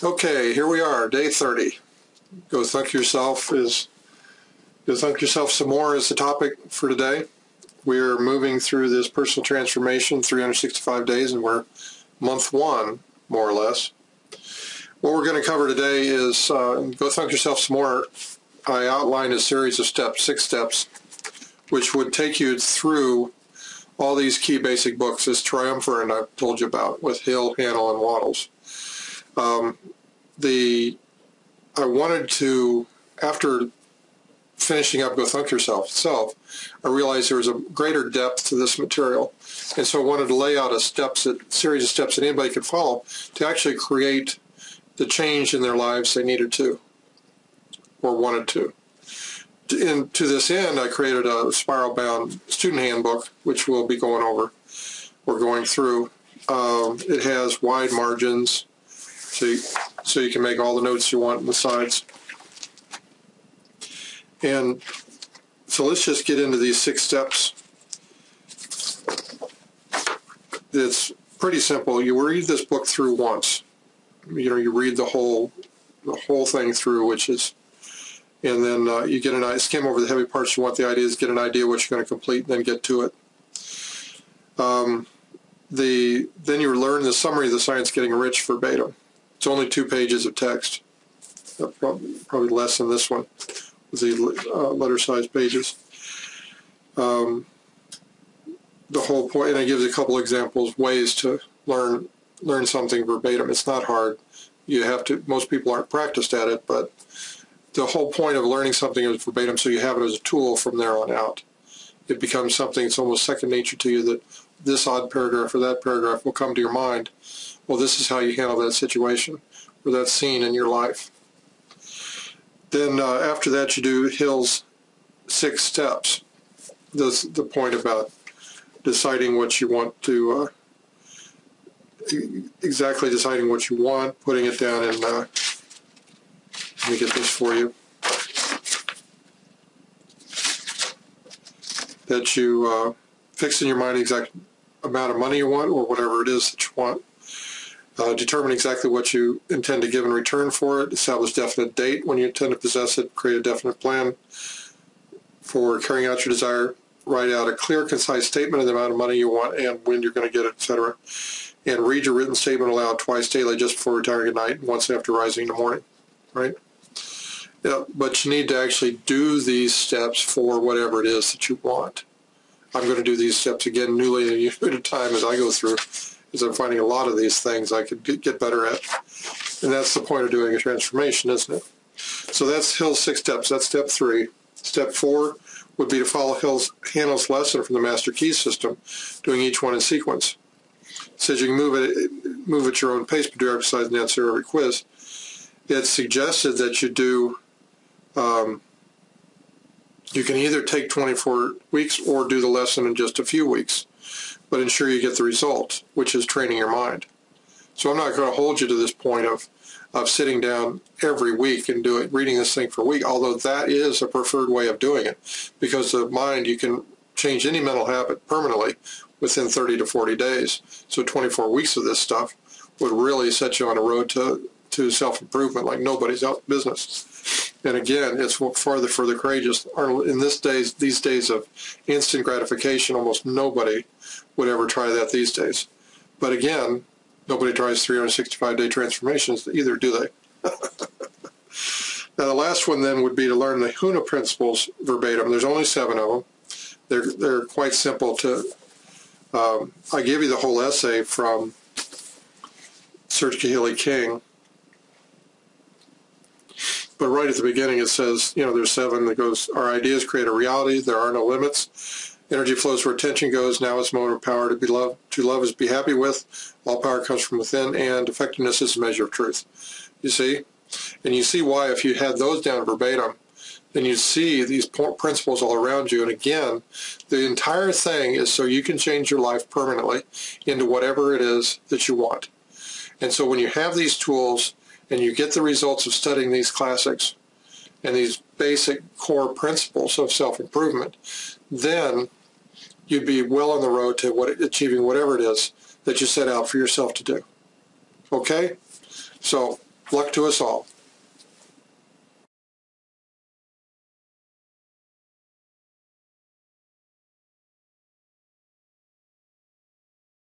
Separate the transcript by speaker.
Speaker 1: Okay, here we are, day 30. Go thunk yourself some more is the topic for today. We're moving through this personal transformation, 365 days, and we're month 1, more or less. What we're going to cover today is go thunk yourself some more. I outlined a series of steps, 6 steps, which would take you through all these key basic books, this triumvirate I've told you about with Hill, Haanel, and Wattles. I wanted to, after finishing up Go Thunk Yourself itself, I realized there was a greater depth to this material. And so I wanted to lay out a series of steps that anybody could follow to actually create the change in their lives they needed to or wanted to. And to this end, I created a spiral-bound student handbook, which we'll be going over or going through. It has wide margins, so you can make all the notes you want on the sides. And so let's just get into these 6 steps. It's pretty simple. You read this book through once. You read the whole thing through, and then you get skim over the heavy parts you want the ideas, get an idea what you're going to complete, and then get to it. Then you learn the summary of the Science Getting Rich verbatim. It's only 2 pages of text, probably less than this one, with the letter-sized pages. The whole point, and it gives a couple examples, ways to learn something verbatim. It's not hard. You have to. Most people aren't practiced at it, but the whole point of learning something is verbatim, so you have it as a tool from there on out. It becomes something that's almost second nature to you, that this odd paragraph or that paragraph will come to your mind. Well, this is how you handle that situation or that scene in your life. Then after that, you do Hill's 6 steps. The point about deciding what you want to, exactly deciding what you want, putting it down in, let me get this for you, that you fix in your mind the exact amount of money you want or whatever it is that you want. Determine exactly what you intend to give in return for it. Establish definite date when you intend to possess it. Create a definite plan for carrying out your desire. Write out a clear, concise statement of the amount of money you want and when you're going to get it, etc. And read your written statement aloud twice daily, just before retiring at night and once after rising in the morning. Right? Yeah, but you need to actually do these steps for whatever it is that you want. I'm going to do these steps again newly and a unit at a time as I go through, as I'm finding a lot of these things I could get better at. And that's the point of doing a transformation, isn't it? So that's Hill's 6 steps. That's step 3. Step 4 would be to follow Haanel's lesson from the Master Key system, doing each one in sequence. It says you can move at your own pace, but do exercise and answer every quiz. It's suggested that you do, you can either take 24 weeks or do the lesson in just a few weeks, but ensure you get the result, which is training your mind. So I'm not going to hold you to this point of sitting down every week and reading this thing for a week, although that is a preferred way of doing it, because the mind, you can change any mental habit permanently within 30 to 40 days. So 24 weeks of this stuff would really set you on a road to self-improvement like nobody's business. And again, it's farther for the courageous. In these days of instant gratification, almost nobody would ever try that these days. But again, nobody tries 365-day transformations either, do they? Now, the last one then would be to learn the Huna principles verbatim. There's only 7 of them. They're quite simple to. I give you the whole essay from Serge Kahili King. But right at the beginning it says, there's 7 that goes, our ideas create a reality, there are no limits. Energy flows where attention goes, now it's a moment of power to be loved. To love is be happy with, all power comes from within, and effectiveness is a measure of truth. You see? And you see why, if you had those down verbatim, then you see these principles all around you. And again, the entire thing is so you can change your life permanently into whatever it is that you want. And so when you have these tools, and you get the results of studying these classics and these basic core principles of self-improvement, then you'd be well on the road to achieving whatever it is that you set out for yourself to do. Okay? So Luck to us all.